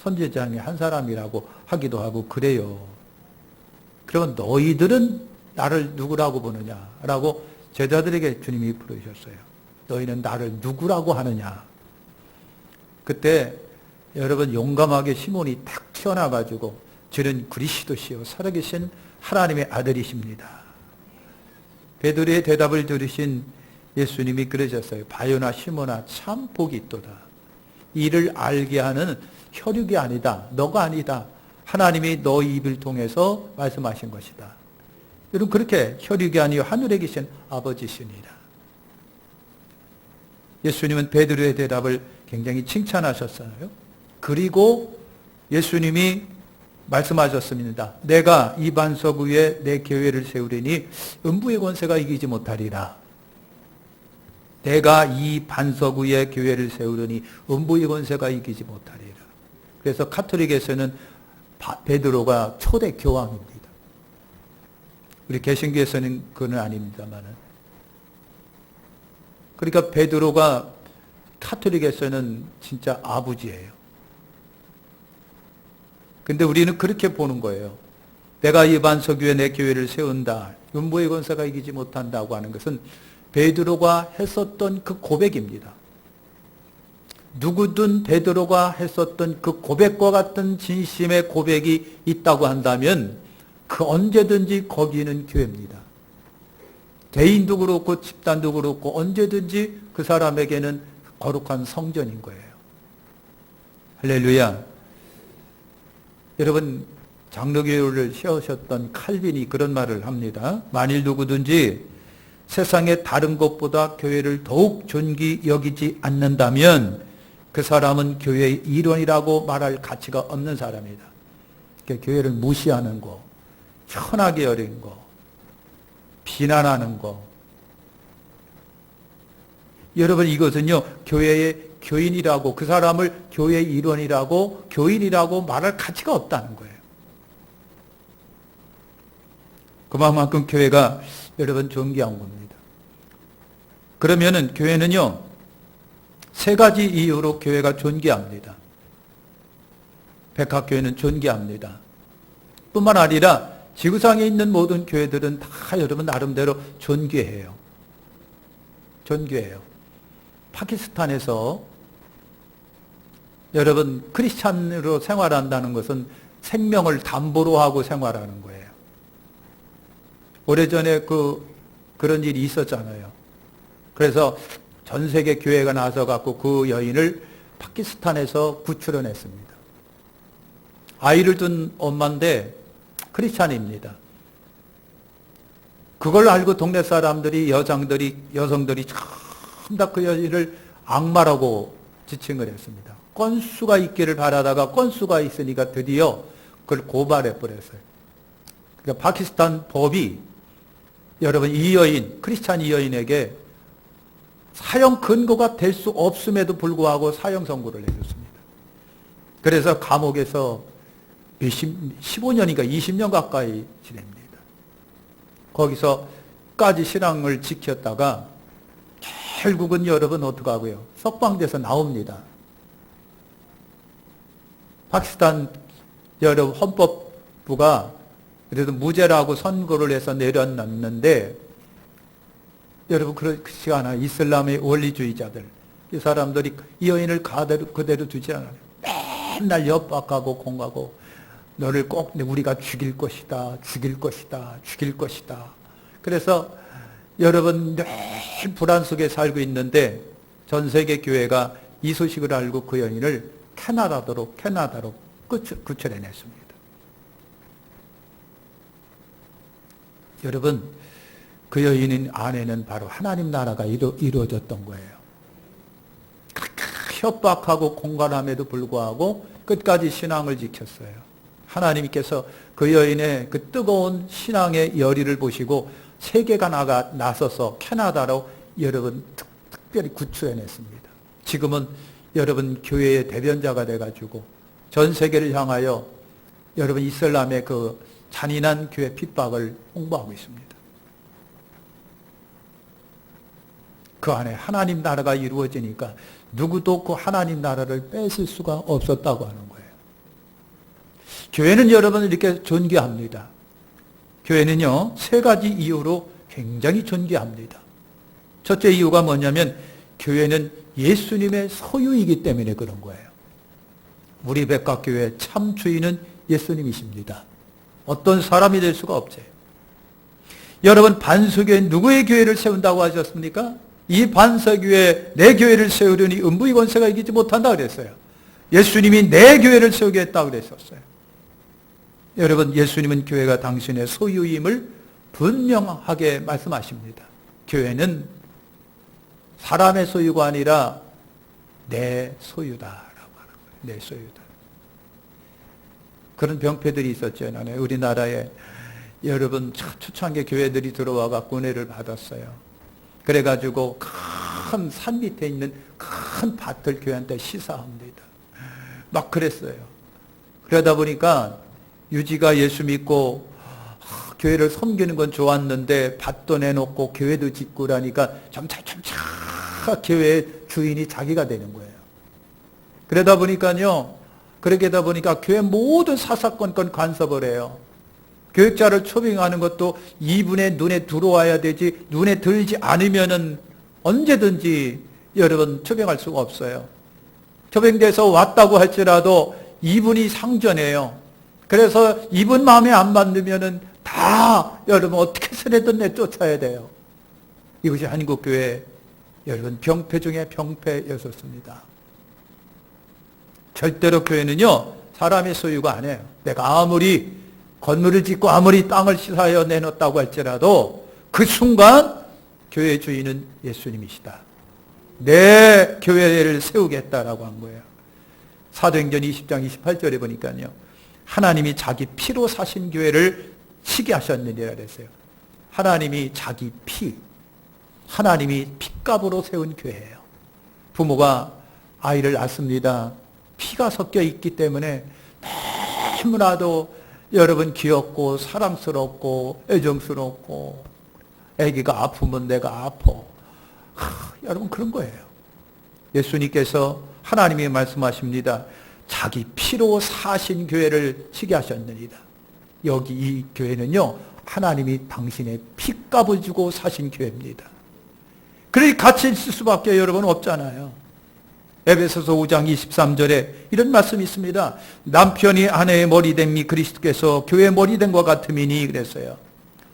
선지자 중에 한 사람이라고 하기도 하고 그래요. 그러면 너희들은 나를 누구라고 보느냐라고 제자들에게 주님이 물으셨어요. 너희는 나를 누구라고 하느냐. 그때 여러분 용감하게 시몬이 탁 튀어나가지고 저는 그리스도시요 살아계신 하나님의 아들이십니다. 베드로의 대답을 들으신 예수님이 그러셨어요. 바요나 시몬아 참 복이 있도다. 이를 알게 하는 혈육이 아니다. 너가 아니다. 하나님이 너 입을 통해서 말씀하신 것이다. 여러분 그렇게 혈육이 아니요 하늘에 계신 아버지시니라. 예수님은 베드로의 대답을 굉장히 칭찬하셨어요. 그리고 예수님이 말씀하셨습니다. 내가 이 반석 위에 내 교회를 세우리니 음부의 권세가 이기지 못하리라. 내가 이 반석 위에 교회를 세우리니 음부의 권세가 이기지 못하리라. 그래서 카톨릭에서는 베드로가 초대 교황입니다. 우리 개신교에서는 그건 아닙니다만은. 그러니까 베드로가 카톨릭에서는 진짜 아버지예요. 근데 우리는 그렇게 보는 거예요. 내가 이 반석 위에 내 교회를 세운다. 음부의 권세가 이기지 못한다고 하는 것은 베드로가 했었던 그 고백입니다. 누구든 베드로가 했었던 그 고백과 같은 진심의 고백이 있다고 한다면 그 언제든지 거기는 교회입니다. 개인도 그렇고 집단도 그렇고 언제든지 그 사람에게는 거룩한 성전인 거예요. 할렐루야. 여러분 장로교를 세우셨던 칼빈이 그런 말을 합니다. 만일 누구든지 세상의 다른 것보다 교회를 더욱 존귀 여기지 않는다면 그 사람은 교회의 일원이라고 말할 가치가 없는 사람이다. 그러니까 교회를 무시하는 거, 현하게 여린 거, 비난하는 거. 여러분 이것은요 교회의 교인이라고 그 사람을 교회의 일원이라고 교인이라고 말할 가치가 없다는 거예요. 그만큼 교회가 여러분 존귀한 겁니다. 그러면은 교회는요 세 가지 이유로 교회가 존귀합니다. 백학교회는 존귀합니다. 뿐만 아니라 지구상에 있는 모든 교회들은 다 여러분 나름대로 존귀해요. 존귀해요. 파키스탄에서 여러분 크리스찬으로 생활한다는 것은 생명을 담보로 하고 생활하는 거예요. 오래전에 그런 일이 있었잖아요. 그래서 전 세계 교회가 나서 갖고 그 여인을 파키스탄에서 구출해냈습니다. 아이를 둔 엄마인데 크리스찬입니다. 그걸 알고 동네 사람들이 여성들이 전부 다 그 여인을 악마라고 지칭을 했습니다. 건수가 있기를 바라다가 건수가 있으니까 드디어 그걸 고발해 버렸어요. 그러니까 파키스탄 법이 여러분 이 여인, 크리스찬 이 여인에게 사형 근거가 될 수 없음에도 불구하고 사형 선고를 해줬습니다. 그래서 감옥에서 15년인가 20년 가까이 지냅니다. 거기서까지 신앙을 지켰다가 결국은 여러분 어떡하고요? 석방돼서 나옵니다. 파키스탄 여러분 헌법부가 그래도 무죄라고 선고를 해서 내려놨는데 여러분 그렇지 않아요. 이슬람의 원리주의자들 이 사람들이 이 여인을 그대로 두지 않아요. 맨날 협박하고 공하고 너를 꼭 우리가 죽일 것이다. 죽일 것이다. 죽일 것이다. 그래서 여러분 늘 불안 속에 살고 있는데 전 세계 교회가 이 소식을 알고 그 여인을 캐나다로 구출해냈습니다. 여러분 그 여인 안에는 바로 하나님 나라가 이루어졌던 거예요. 그렇게 협박하고 공갈함에도 불구하고 끝까지 신앙을 지켰어요. 하나님께서 그 여인의 그 뜨거운 신앙의 열의를 보시고 세계가 나서서 캐나다로 여러분 특별히 구출해냈습니다. 지금은 여러분 교회의 대변자가 돼가지고 전 세계를 향하여 여러분 이슬람의 그 잔인한 교회 핍박을 홍보하고 있습니다. 그 안에 하나님 나라가 이루어지니까 누구도 그 하나님 나라를 뺏을 수가 없었다고 하는 거예요. 교회는 여러분을 이렇게 존귀합니다. 교회는요, 세 가지 이유로 굉장히 존귀합니다. 첫째 이유가 뭐냐면 교회는 예수님의 소유이기 때문에 그런 거예요. 우리 백각교회 참 주인은 예수님이십니다. 어떤 사람이 될 수가 없어요. 여러분, 반석교회 누구의 교회를 세운다고 하셨습니까? 이 반석교회 내 교회를 세우려니 음부의 권세가 이기지 못한다 그랬어요. 예수님이 내 교회를 세우겠다고 그랬었어요. 여러분, 예수님은 교회가 당신의 소유임을 분명하게 말씀하십니다. 교회는 사람의 소유가 아니라 내 소유다라고 하는 거예요. 내 소유다. 그런 병폐들이 있었잖아요. 우리나라에 여러분 초창기 교회들이 들어와 갖고 은혜를 받았어요. 그래가지고 큰 산 밑에 있는 큰 밭을 교회한테 시사합니다. 막 그랬어요. 그러다 보니까 유지가 예수 믿고 교회를 섬기는 건 좋았는데 밭도 내놓고 교회도 짓고 그러니까 점차 교회의 주인이 자기가 되는 거예요. 그러다 보니까요, 그렇게 하다 보니까 교회 모든 사사건건 간섭을 해요. 교육자를 초빙하는 것도 이분의 눈에 들어와야 되지, 눈에 들지 않으면은 언제든지 여러분 초빙할 수가 없어요. 초빙돼서 왔다고 할지라도 이분이 상전해요. 그래서 이분 마음에 안 맞으면은 다 여러분 어떻게 해서든 내쫓아야 돼요. 이것이 한국교회 여러분 병폐 중에 병폐였었습니다. 절대로 교회는요 사람의 소유가 아니에요. 내가 아무리 건물을 짓고 아무리 땅을 시사하여 내놓았다고 할지라도 그 순간 교회의 주인은 예수님이시다. 내 교회를 세우겠다라고 한 거예요. 사도행전 20장 28절에 보니까요, 하나님이 자기 피로 사신 교회를 치게 하셨느니라 그랬어요. 하나님이 자기 피, 하나님이 핏값으로 세운 교회예요. 부모가 아이를 낳습니다. 피가 섞여 있기 때문에 너무나도 여러분 귀엽고 사랑스럽고 애정스럽고, 아기가 아프면 내가 아파. 여러분 그런 거예요. 예수님께서 하나님이 말씀하십니다. 자기 피로 사신 교회를 치게 하셨느니라. 여기 이 교회는요, 하나님이 당신의 핏값을 주고 사신 교회입니다. 그러니 같이 있을 수밖에 여러분 없잖아요. 에베소서 5장 23절에 이런 말씀이 있습니다. 남편이 아내의 머리됨이 그리스도께서 교회의 머리됨과 같음이니 그랬어요.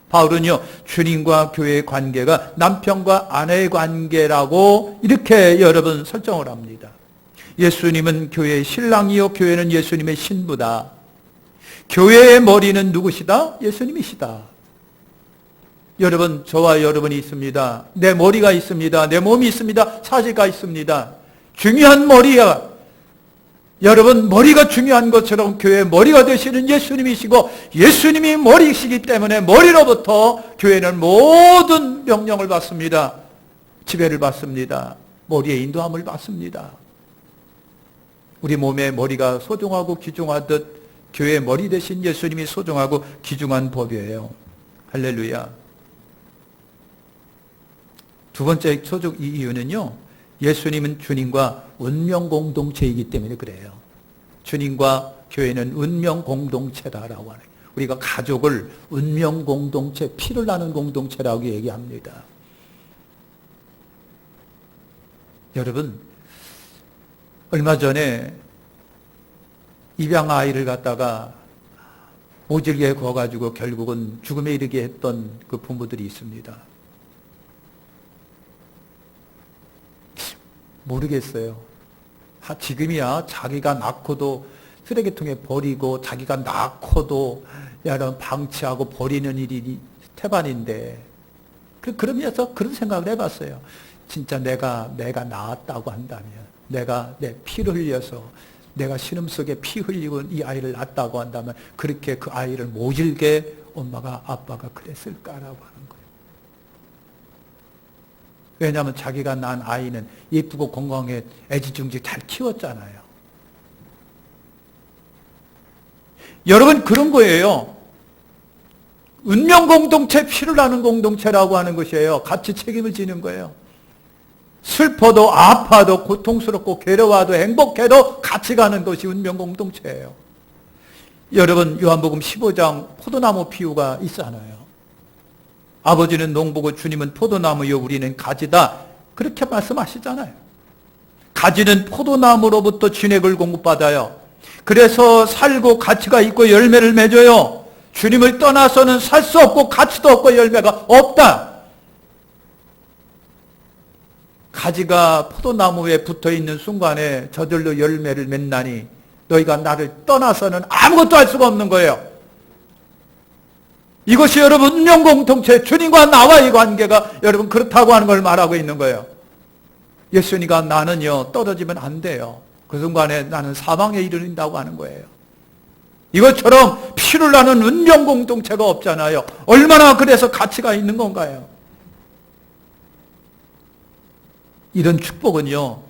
바울은요, 주님과 교회의 관계가 남편과 아내의 관계라고 이렇게 여러분 설정을 합니다. 예수님은 교회의 신랑이요 교회는 예수님의 신부다. 교회의 머리는 누구시다? 예수님이시다. 여러분, 저와 여러분이 있습니다. 내 머리가 있습니다. 내 몸이 있습니다. 사지가 있습니다. 중요한 머리야. 여러분, 머리가 중요한 것처럼 교회의 머리가 되시는 예수님이시고, 예수님이 머리이시기 때문에 머리로부터 교회는 모든 명령을 받습니다. 지배를 받습니다. 머리의 인도함을 받습니다. 우리 몸의 머리가 소중하고 귀중하듯 교회의 머리 되신 예수님이 소중하고 귀중한 법이에요. 할렐루야. 두 번째 소중 이유는요, 예수님은 주님과 운명 공동체이기 때문에 그래요. 주님과 교회는 운명 공동체다라고 하는, 우리가 가족을 운명 공동체, 피를 나눈 공동체라고 얘기합니다. 여러분, 얼마 전에 입양 아이를 갖다가 모질게 구워가지고 결국은 죽음에 이르게 했던 그 부모들이 있습니다. 모르겠어요. 지금이야 자기가 낳고도 쓰레기통에 버리고, 자기가 낳고도 여러분 방치하고 버리는 일이 태반인데, 그러면서 그런 생각을 해봤어요. 진짜 내가 낳았다고 한다면, 내가 내 피를 흘려서, 내가 신음속에 피 흘리고 이 아이를 낳았다고 한다면 그렇게 그 아이를 모질게 엄마가 아빠가 그랬을까라고 하는 거예요. 왜냐하면 자기가 낳은 아이는 예쁘고 건강하게 애지중지 잘 키웠잖아요. 여러분, 그런 거예요. 운명 공동체, 피를 나는 공동체라고 하는 것이에요. 같이 책임을 지는 거예요. 슬퍼도 아파도 고통스럽고 괴로워도 행복해도 같이 가는 것이 운명 공동체예요. 여러분 요한복음 15장 포도나무 비유가 있잖아요. 아버지는 농부고 주님은 포도나무요 우리는 가지다. 그렇게 말씀하시잖아요. 가지는 포도나무로부터 진액을 공급받아요. 그래서 살고 가치가 있고 열매를 맺어요. 주님을 떠나서는 살 수 없고 가치도 없고 열매가 없다. 가지가 포도나무에 붙어있는 순간에 저절로 열매를 맺나니 너희가 나를 떠나서는 아무것도 할 수가 없는 거예요. 이것이 여러분 운명공통체, 주님과 나와의 관계가 여러분 그렇다고 하는 걸 말하고 있는 거예요. 예수님과 나는요 떨어지면 안 돼요. 그 순간에 나는 사망에 이르는다고 하는 거예요. 이것처럼 피를 나는 운명공통체가 없잖아요. 얼마나 그래서 가치가 있는 건가요? 이런 축복은요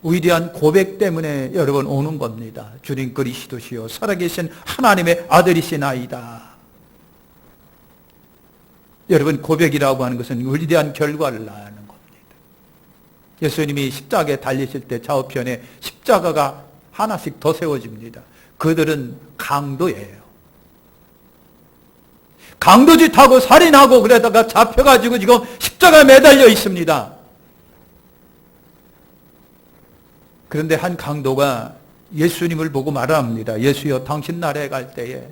위대한 고백 때문에 여러분 오는 겁니다. 주님 그리스도시요 살아계신 하나님의 아들이시나이다. 여러분 고백이라고 하는 것은 위대한 결과를 낳는 겁니다. 예수님이 십자가에 달리실 때 좌우편에 십자가가 하나씩 더 세워집니다. 그들은 강도예요. 강도짓하고 살인하고 그러다가 잡혀가지고 지금 십자가에 매달려 있습니다. 그런데 한 강도가 예수님을 보고 말합니다. 예수여 당신 나라에 갈 때에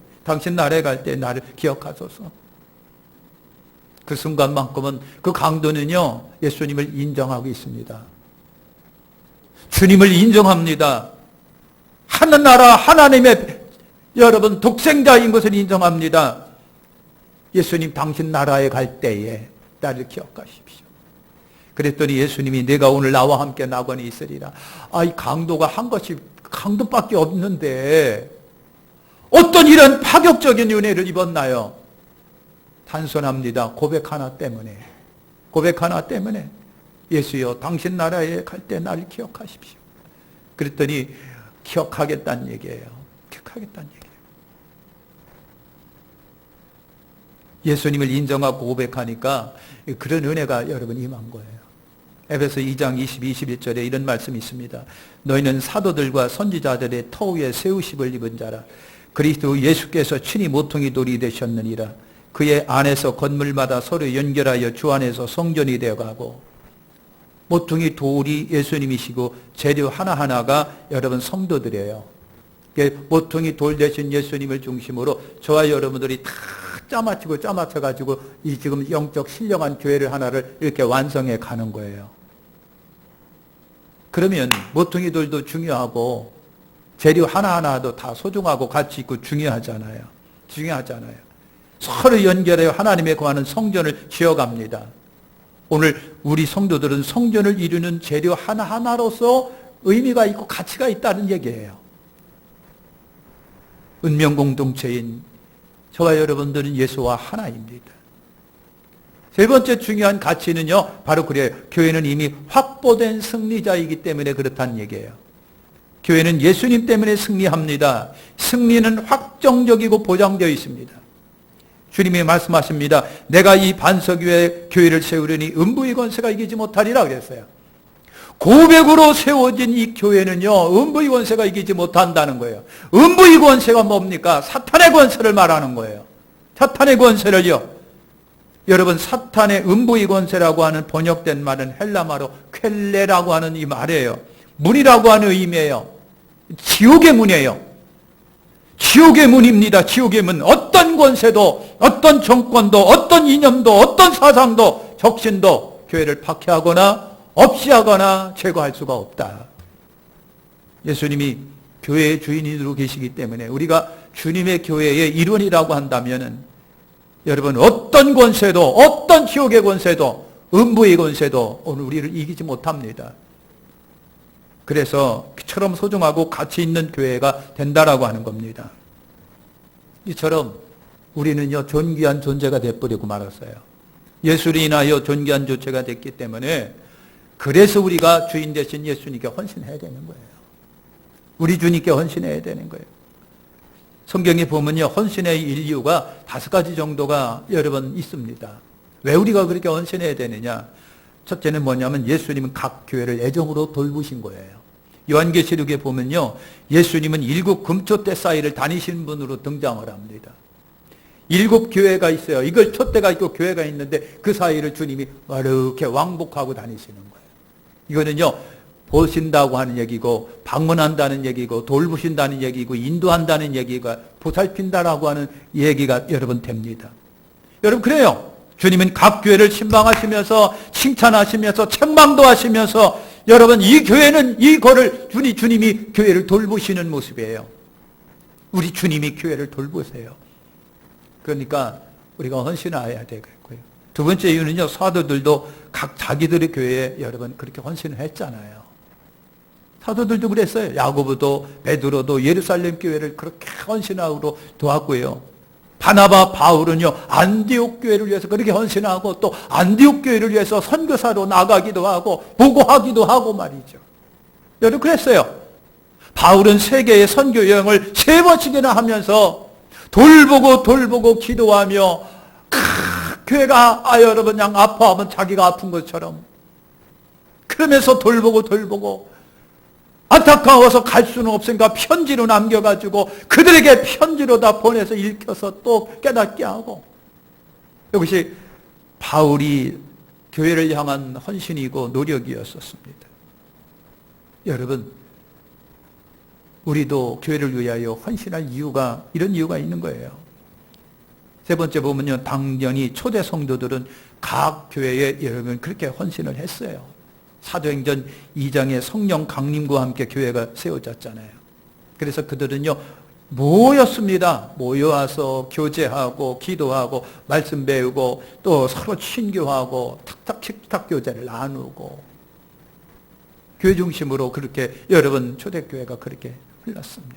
나를 기억하소서. 그 순간만큼은 그 강도는요 예수님을 인정하고 있습니다. 주님을 인정합니다. 하늘나라 하나님의 여러분 독생자인 것을 인정합니다. 예수님 당신 나라에 갈 때에 나를 기억하십시오. 그랬더니 예수님이 내가 오늘 나와 함께 낙원에 있으리라. 이 강도가 한 것이 강도밖에 없는데 어떤 이런 파격적인 은혜를 입었나요? 단순합니다. 고백 하나 때문에 예수여 당신 나라에 갈 때 나를 기억하십시오. 그랬더니 기억하겠다는 얘기예요. 예수님을 인정하고 고백하니까 그런 은혜가 여러분 임한 거예요. 에베소 2장 20, 21절에 이런 말씀이 있습니다. 너희는 사도들과 선지자들의 터 위에 세우심을 입은 자라. 그리스도 예수께서 친히 모퉁이 돌이 되셨느니라. 그의 안에서 건물마다 서로 연결하여 주 안에서 성전이 되어가고, 모퉁이 돌이 예수님이시고 재료 하나하나가 여러분 성도들이에요. 모퉁이 돌 대신 예수님을 중심으로 저와 여러분들이 다 짜맞춰가지고 이 지금 영적 신령한 교회를 하나를 이렇게 완성해 가는 거예요. 그러면 모퉁이 돌도 중요하고 재료 하나하나도 다 소중하고 가치 있고 중요하잖아요. 서로 연결하여 하나님의 거하는 성전을 지어갑니다. 오늘 우리 성도들은 성전을 이루는 재료 하나하나로서 의미가 있고 가치가 있다는 얘기예요. 운명공동체인 저와 여러분들은 예수와 하나입니다. 세 번째 중요한 가치는요, 바로 그래요. 교회는 이미 확보된 승리자이기 때문에 그렇다는 얘기예요. 교회는 예수님 때문에 승리합니다. 승리는 확정적이고 보장되어 있습니다. 주님이 말씀하십니다. 내가 이 반석 위에 교회를 세우려니 음부의 권세가 이기지 못하리라 그랬어요. 고백으로 세워진 이 교회는요, 음부의 권세가 이기지 못한다는 거예요. 음부의 권세가 뭡니까? 사탄의 권세를 말하는 거예요. 사탄의 권세를요. 여러분, 사탄의 음부의 권세라고 하는 번역된 말은 헬라말로 ���레라고 하는 이 말이에요. 문이라고 하는 의미예요. 지옥의 문이에요. 지옥의 문입니다. 지옥의 문. 어떤 권세도, 어떤 정권도, 어떤 이념도, 어떤 사상도, 적신도 교회를 박해하거나 없이 하거나 제거할 수가 없다. 예수님이 교회의 주인으로 계시기 때문에 우리가 주님의 교회의 일원이라고 한다면 여러분, 어떤 권세도, 어떤 지옥의 권세도, 음부의 권세도 오늘 우리를 이기지 못합니다. 그래서 이처럼 소중하고 가치 있는 교회가 된다라고 하는 겁니다. 이처럼 우리는요, 존귀한 존재가 되어버리고 말았어요. 예수를 인하여 존귀한 존재가 됐기 때문에 그래서 우리가 주인 되신 예수님께 헌신해야 되는 거예요. 우리 주님께 헌신해야 되는 거예요. 성경에 보면요, 헌신의 이유가 5가지 정도가 여러 번 있습니다. 왜 우리가 그렇게 헌신해야 되느냐? 첫째는 뭐냐면 예수님은 각 교회를 애정으로 돌보신 거예요. 요한계시록에 보면요, 예수님은 7 금토대 사이를 다니시는 분으로 등장을 합니다. 7 교회가 있어요. 이걸 촛대가 있고 교회가 있는데 그 사이를 주님이 이렇게 왕복하고 다니시는 거예요. 이거는요, 보신다고 하는 얘기고, 방문한다는 얘기고, 돌보신다는 얘기고, 인도한다는 얘기가, 보살핀다라고 하는 얘기가 여러분 됩니다. 여러분, 그래요. 주님은 각 교회를 신방하시면서, 칭찬하시면서, 책망도 하시면서, 여러분, 이 교회는 이거를, 주님이 교회를 돌보시는 모습이에요. 우리 주님이 교회를 돌보세요. 그러니까 우리가 헌신해야 되겠고요. 두 번째 이유는요, 사도들도 각 자기들의 교회에 여러분 그렇게 헌신을 했잖아요. 사도들도 그랬어요. 야고보도 베드로도 예루살렘 교회를 그렇게 헌신하고 도왔고요. 바나바 바울은요, 안디옥 교회를 위해서 그렇게 헌신하고 또 안디옥 교회를 위해서 선교사로 나가기도 하고 보고하기도 하고 말이죠. 여러분 그랬어요. 바울은 세계의 선교 여행을 3번씩이나 하면서 돌보고 기도하며 교회가 여러분 그냥 아파하면 자기가 아픈 것처럼 그러면서 돌보고 안타까워서 갈 수는 없으니까 편지로 남겨가지고 그들에게 편지로 다 보내서 읽혀서 또 깨닫게 하고, 이것이 바울이 교회를 향한 헌신이고 노력이었었습니다. 여러분, 우리도 교회를 위하여 헌신할 이유가, 이런 이유가 있는 거예요. 세 번째 보면요, 당연히 초대 성도들은 각 교회에 여러분 그렇게 헌신을 했어요. 사도행전 2장에 성령 강림과 함께 교회가 세워졌잖아요. 그래서 그들은요, 모였습니다. 모여와서 교제하고 기도하고 말씀 배우고 또 서로 친교하고 식탁 교제를 나누고, 교회 중심으로 그렇게 여러분 초대교회가 그렇게 흘렀습니다.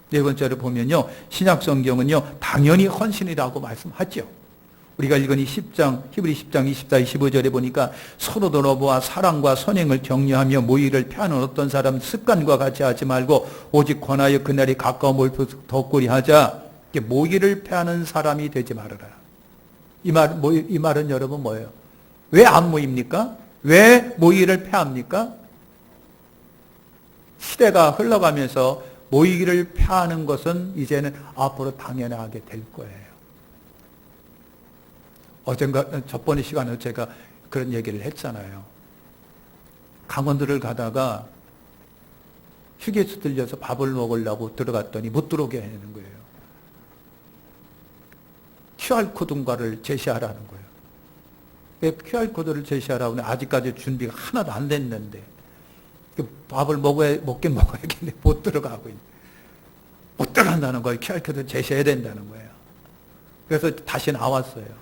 네 번째로 보면요, 신약 성경은요, 당연히 헌신이라고 말씀하죠. 우리가 읽은 이 10장, 히브리 10장 24, 25절에 보니까 서로 돌아보아 사랑과 선행을 격려하며 모의를 펴는 어떤 사람 습관과 같이 하지 말고 오직 권하여 그날이 가까움을 덧골이 하자. 모의를 펴는 사람이 되지 말아라. 이 말은 여러분 뭐예요? 왜 안 모입니까? 왜 모의를 펴합니까? 시대가 흘러가면서 모의를 펴는 것은 이제는 앞으로 당연하게 될 거예요. 저번에 시간에 제가 그런 얘기를 했잖아요. 강원도를 가다가 휴게소 들려서 밥을 먹으려고 들어갔더니 못 들어오게 하는 거예요. QR코드인가를 제시하라는 거예요. QR코드를 제시하라고 하면 아직까지 준비가 하나도 안 됐는데, 밥을 먹긴 먹어야겠는데 못 들어가고 있는, 못 들어간다는 거예요. QR코드를 제시해야 된다는 거예요. 그래서 다시 나왔어요.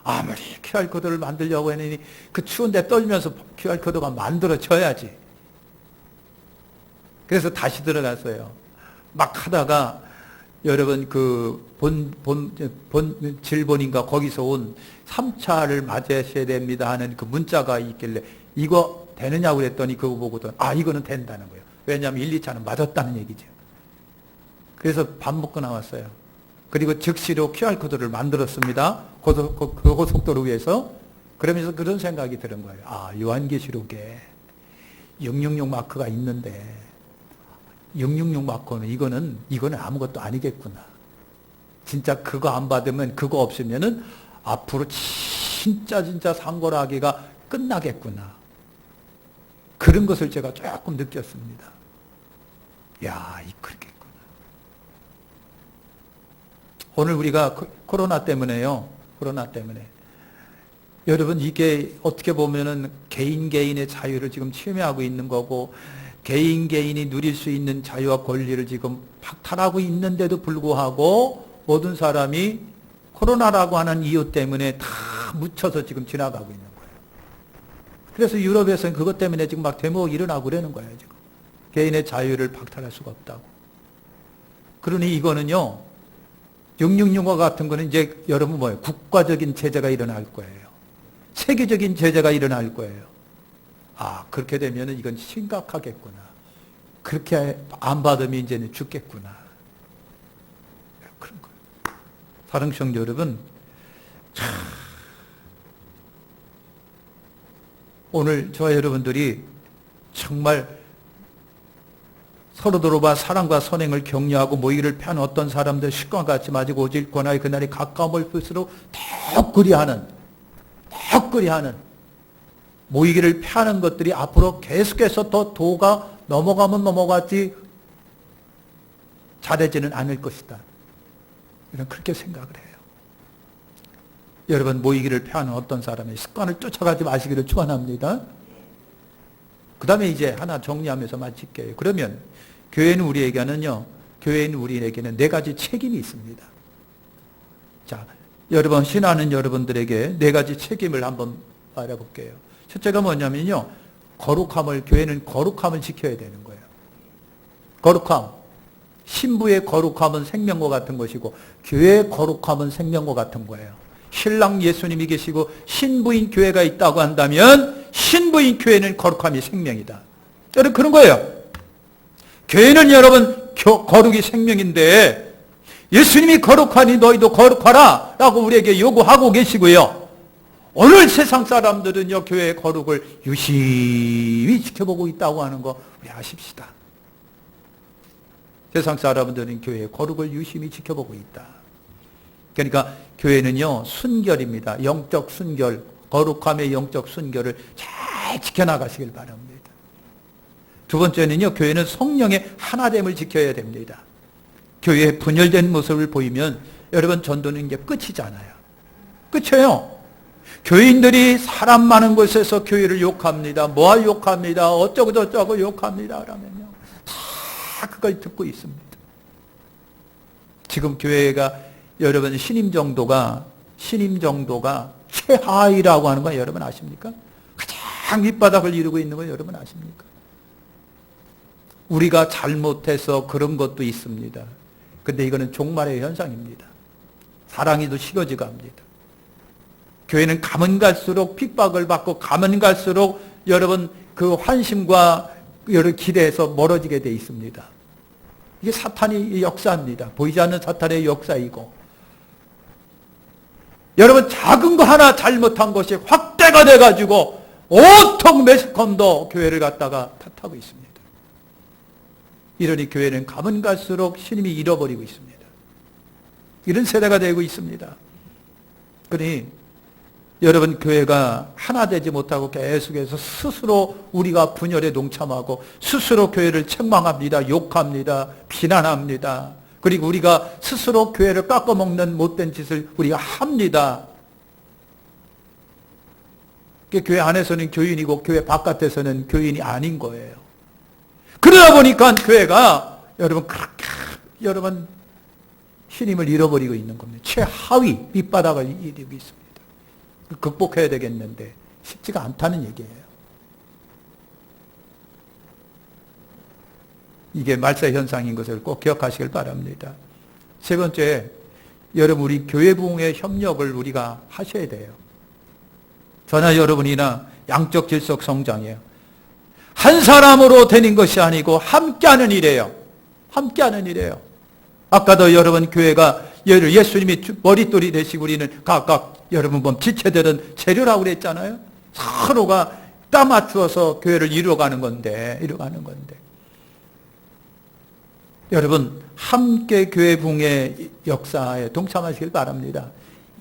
아무리 QR코드를 만들려고 했더니 그 추운데 떨면서 QR코드가 만들어져야지. 그래서 다시 들어갔어요. 막 하다가 여러분 그 질본인가 거기서 온 3차를 맞으셔야 됩니다 하는 그 문자가 있길래 이거 되느냐고 그랬더니 그거 보고도 이거는 된다는 거예요. 왜냐하면 1, 2차는 맞았다는 얘기죠. 그래서 밥 먹고 나왔어요. 그리고 즉시로 QR코드를 만들었습니다. 고속도로 위에서. 그러면서 그런 생각이 드는 거예요. 요한계시록에 666 마크가 있는데 666 마크는 이거는 아무것도 아니겠구나. 진짜 그거 안 받으면, 그거 없으면은 앞으로 진짜 상고라기가 끝나겠구나. 그런 것을 제가 조금 느꼈습니다. 그렇겠구나. 오늘 우리가 코로나 때문에 여러분 이게 어떻게 보면은 개인의 자유를 지금 침해하고 있는 거고, 개인이 누릴 수 있는 자유와 권리를 지금 박탈하고 있는데도 불구하고 모든 사람이 코로나라고 하는 이유 때문에 다 묻혀서 지금 지나가고 있는 거예요. 그래서 유럽에서는 그것 때문에 지금 막 데모가 일어나고 그러는 거예요. 지금 개인의 자유를 박탈할 수가 없다고. 그러니 이거는요, 666과 같은 거는 이제 여러분 뭐예요? 국가적인 제재가 일어날 거예요. 세계적인 제재가 일어날 거예요. 그렇게 되면 이건 심각하겠구나. 그렇게 안 받으면 이제는 죽겠구나. 그런 거예요. 사랑하는 성도 여러분, 오늘 저와 여러분들이 정말 서로 돌아봐 사랑과 선행을 격려하고 모이기를 펴는 어떤 사람들 식과 같이 마지고 오직 권하의 그날이 가까움을 볼수록 더욱 그리하는 모이기를 펴는 것들이 앞으로 계속해서 더 도가 넘어가면 넘어갔지 잘해지는 않을 것이다. 이런 그렇게 생각을 해요. 여러분 모이기를 펴는 어떤 사람의 습관을 쫓아가지 마시기를 축원합니다. 그 다음에 이제 하나 정리하면서 마칠게요. 그러면 교회는 우리에게는 네 가지 책임이 있습니다. 자, 여러분 신하는 여러분들에게 네 가지 책임을 한번 알아볼게요. 첫째가 뭐냐면요, 교회는 거룩함을 지켜야 되는 거예요. 거룩함. 신부의 거룩함은 생명과 같은 것이고 교회의 거룩함은 생명과 같은 거예요. 신랑 예수님이 계시고 신부인 교회가 있다고 한다면 신부인 교회는 거룩함이 생명이다. 여러분 그런 거예요. 교회는 여러분 거룩이 생명인데 예수님이 거룩하니 너희도 거룩하라 라고 우리에게 요구하고 계시고요. 오늘 세상 사람들은요 교회의 거룩을 유심히 지켜보고 있다고 하는 거 우리 아십시다. 세상 사람들은 교회의 거룩을 유심히 지켜보고 있다. 그러니까 교회는요 순결입니다. 영적 순결, 거룩함의 영적 순결을 잘 지켜나가시길 바랍니다. 두 번째는요 교회는 성령의 하나됨을 지켜야 됩니다. 교회의 분열된 모습을 보이면 여러분 전도는 이제 끝이잖아요. 끝이에요. 교인들이 사람 많은 곳에서 교회를 욕합니다. 뭐하 욕합니다. 어쩌고 저쩌고 욕합니다. 라면요 다 그걸 듣고 있습니다. 지금 교회가 여러분 신임 정도가 최하위라고 하는 거 여러분 아십니까? 가장 밑바닥을 이루고 있는 거 여러분 아십니까? 우리가 잘못해서 그런 것도 있습니다. 근데 이거는 종말의 현상입니다. 사랑이 더 식어지고 합니다. 교회는 가면 갈수록 핍박을 받고 가면 갈수록 여러분 그 환심과 여러 기대에서 멀어지게 돼 있습니다. 이게 사탄의 역사입니다. 보이지 않는 사탄의 역사이고 여러분 작은 거 하나 잘못한 것이 확대가 돼가지고 온통 매스컴도 교회를 갖다가 탓하고 있습니다. 이러니 교회는 가면 갈수록 신임이 잃어버리고 있습니다. 이런 세대가 되고 있습니다. 그러니 여러분 교회가 하나 되지 못하고 계속해서 스스로 우리가 분열에 동참하고 스스로 교회를 책망합니다. 욕합니다. 비난합니다. 그리고 우리가 스스로 교회를 깎아먹는 못된 짓을 우리가 합니다. 교회 안에서는 교인이고 교회 바깥에서는 교인이 아닌 거예요. 그러다 보니까 교회가 여러분 신임을 잃어버리고 있는 겁니다. 최하위 밑바닥을 이루고 있습니다. 극복해야 되겠는데 쉽지가 않다는 얘기예요. 이게 말세 현상인 것을 꼭 기억하시길 바랍니다. 세 번째, 여러분 우리 교회 부흥의 협력을 우리가 하셔야 돼요. 저나 여러분이나 양적 질적 성장이에요. 한 사람으로 되는 것이 아니고 함께하는 일이에요. 함께하는 일이에요. 아까도 여러분 교회가 예수님이 머릿돌이 되시고 우리는 각각 여러분 지체들은 재료라고 그랬잖아요. 서로가 땀 맞추어서 교회를 이루어가는 건데 여러분 함께 교회 부흥의 역사에 동참하시길 바랍니다.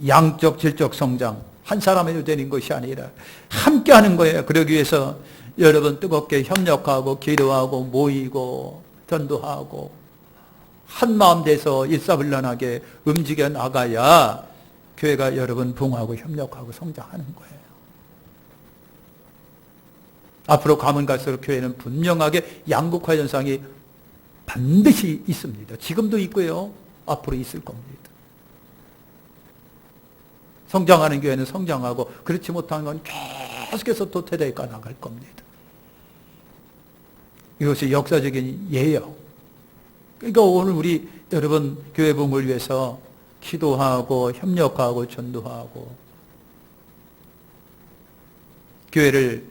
양적 질적 성장 한 사람이 되는 것이 아니라 함께 하는 거예요. 그러기 위해서 여러분 뜨겁게 협력하고 기도하고 모이고 전도하고 한 마음 돼서 일사불란하게 움직여 나가야 교회가 여러분 부흥하고 협력하고 성장하는 거예요. 앞으로 가면 갈수록 교회는 분명하게 양극화 현상이 반드시 있습니다. 지금도 있고요. 앞으로 있을 겁니다. 성장하는 교회는 성장하고 그렇지 못한 건 계속해서 도태되어 나갈 겁니다. 이것이 역사적인 예요. 그러니까 오늘 우리 여러분 교회 부흥을 위해서 기도하고 협력하고 전도하고 교회를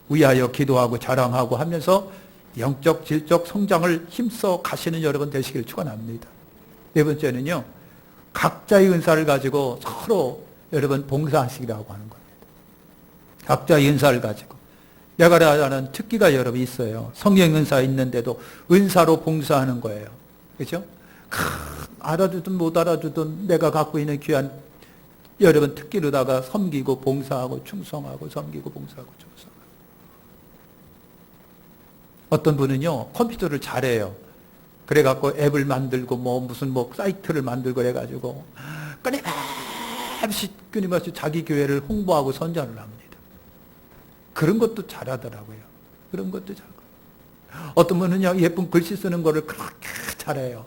위하여 기도하고 자랑하고 하면서 영적 질적 성장을 힘써 가시는 여러분 되시길 축원합니다. 네 번째는요, 각자의 은사를 가지고 서로 여러분 봉사하시기라고 하는 겁니다. 각자의 은사를 가지고 내가라는 특기가 여러분 있어요. 성령 은사 있는데도 은사로 봉사하는 거예요. 그렇죠? 알아두든 못 알아두든 내가 갖고 있는 귀한 여러분 특기로다가 섬기고 봉사하고 충성하고 섬기고 봉사하고 충성하고. 어떤 분은요 컴퓨터를 잘해요. 그래갖고 앱을 만들고 무슨 사이트를 만들고 해가지고 끊임없이 자기 교회를 홍보하고 선전을 합니다. 그런 것도 잘하더라고요. 그런 것도 잘하고. 어떤 분은요 예쁜 글씨 쓰는 거를 그렇게 잘해요.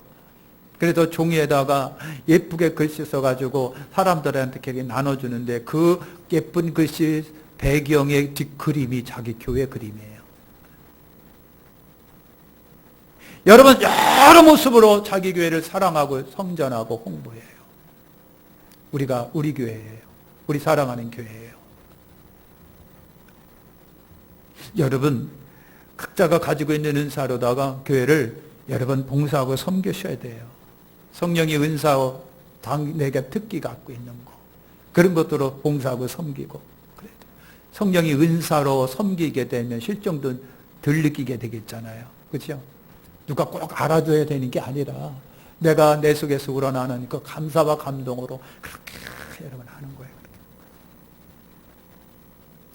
그래서 종이에다가 예쁘게 글씨 써가지고 사람들한테 이렇게 나눠주는데 그 예쁜 글씨 배경의 뒷그림이 자기 교회 그림이에요. 여러분 여러 모습으로 자기 교회를 사랑하고 성전하고 홍보해요. 우리가 우리 교회예요. 우리 사랑하는 교회예요. 여러분 각자가 가지고 있는 은사로다가 교회를 여러분 봉사하고 섬기셔야 돼요. 성령이 은사와 내게 특기 갖고 있는 거 그런 것들로 봉사하고 섬기고 그래야 돼요. 성령이 은사로 섬기게 되면 실정도 덜 느끼게 되겠잖아요. 그렇죠? 누가 꼭 알아줘야 되는 게 아니라 내가 내 속에서 우러나는 그 감사와 감동으로 그렇게 여러분 하는 거예요.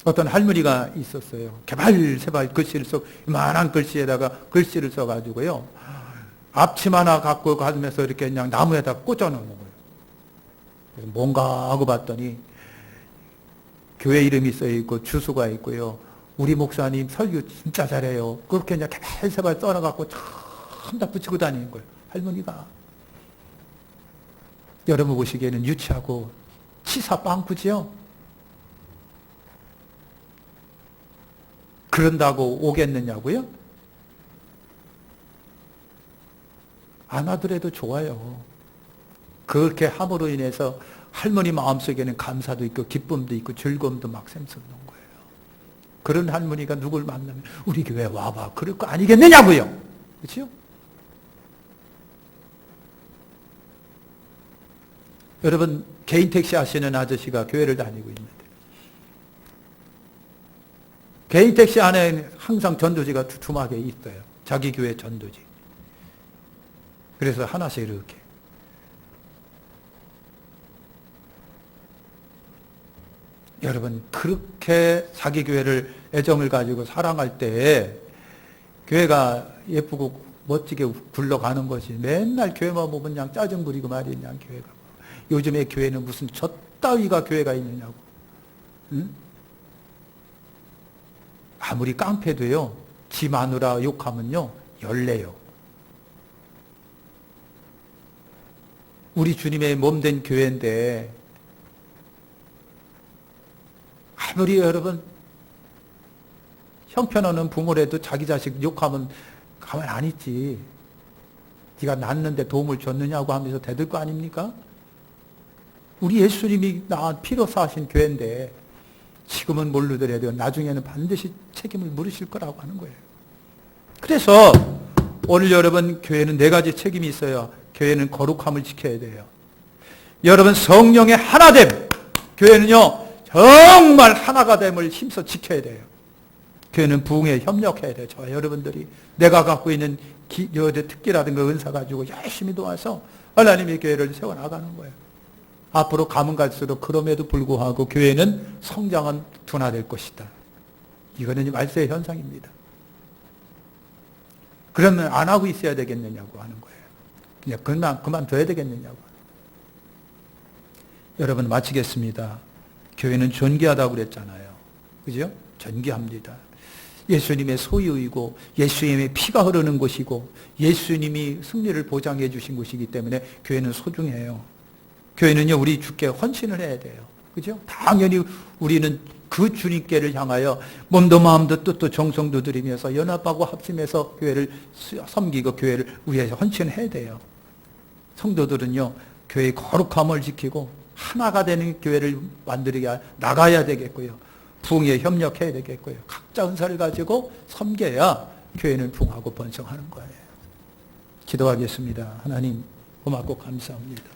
어떤 할머니가 있었어요. 개발세발 글씨를 이만한 글씨에다가 글씨를 써가지고요. 앞침 하나 갖고 가면서 이렇게 그냥 나무에다 꽂아놓는 거예요. 그래서 뭔가 하고 봤더니 교회 이름이 써있고 주소가 있고요. 우리 목사님 설교 진짜 잘해요. 그렇게 그냥 개발세발 써놔갖고 참 다 붙이고 다니는 거예요. 할머니가. 여러분 보시기에는 유치하고 치사 빵꾸지요? 그런다고 오겠느냐고요? 안 하더라도 좋아요. 그렇게 함으로 인해서 할머니 마음속에는 감사도 있고 기쁨도 있고 즐거움도 막 샘솟는 거예요. 그런 할머니가 누굴 만나면 우리 교회 와봐 그럴 거 아니겠느냐고요. 그렇죠? 여러분 개인 택시 하시는 아저씨가 교회를 다니고 있는데 개인 택시 안에 항상 전도지가 두툼하게 있어요. 자기 교회 전도지. 그래서 하나씩 이렇게. 여러분 그렇게 자기 교회를 애정을 가지고 사랑할 때에 교회가 예쁘고 멋지게 굴러가는 것이 맨날 교회만 보면 그냥 짜증 부리고 말이야 그냥 교회가. 요즘에 교회는 무슨 젖따위가 교회가 있느냐고. 응? 아무리 깡패도요. 지 마누라 욕하면요. 열내요. 우리 주님의 몸된 교회인데 아무리 여러분 형편없는 부모라도 자기 자식 욕하면 가만히 안 있지. 네가 낳는데 도움을 줬느냐고 하면서 대들 거 아닙니까? 우리 예수님이 피로 사신 교회인데 지금은 모르더라도 나중에는 반드시 책임을 물으실 거라고 하는 거예요. 그래서 오늘 여러분 교회는 4가지 책임이 있어요. 교회는 거룩함을 지켜야 돼요. 여러분 성령의 하나됨. 교회는요 정말 하나가 됨을 힘써 지켜야 돼요. 교회는 부흥에 협력해야 돼요. 저와 여러분들이 내가 갖고 있는 특기라든가 은사 가지고 열심히 도와서 하나님의 교회를 세워나가는 거예요. 앞으로 가면 갈수록 그럼에도 불구하고 교회는 성장은 둔화될 것이다. 이거는 말세의 현상입니다. 그러면 안 하고 있어야 되겠느냐고 하는 거예요. 그냥 그만둬야 되겠느냐고. 여러분 마치겠습니다. 교회는 존귀하다고 그랬잖아요. 그죠? 존귀합니다. 예수님의 소유이고 예수님의 피가 흐르는 곳이고 예수님이 승리를 보장해 주신 곳이기 때문에 교회는 소중해요. 교회는요 우리 주께 헌신을 해야 돼요. 그죠? 당연히 우리는 그 주님께를 향하여 몸도 마음도 뜻도 정성도 들이면서 연합하고 합심해서 교회를 섬기고 교회를 위해서 헌신해야 돼요. 성도들은요 교회의 거룩함을 지키고 하나가 되는 교회를 만들게 나가야 되겠고요. 부흥에 협력해야 되겠고요. 각자 은사를 가지고 섬겨야 교회는 부흥하고 번성하는 거예요. 기도하겠습니다. 하나님 고맙고 감사합니다.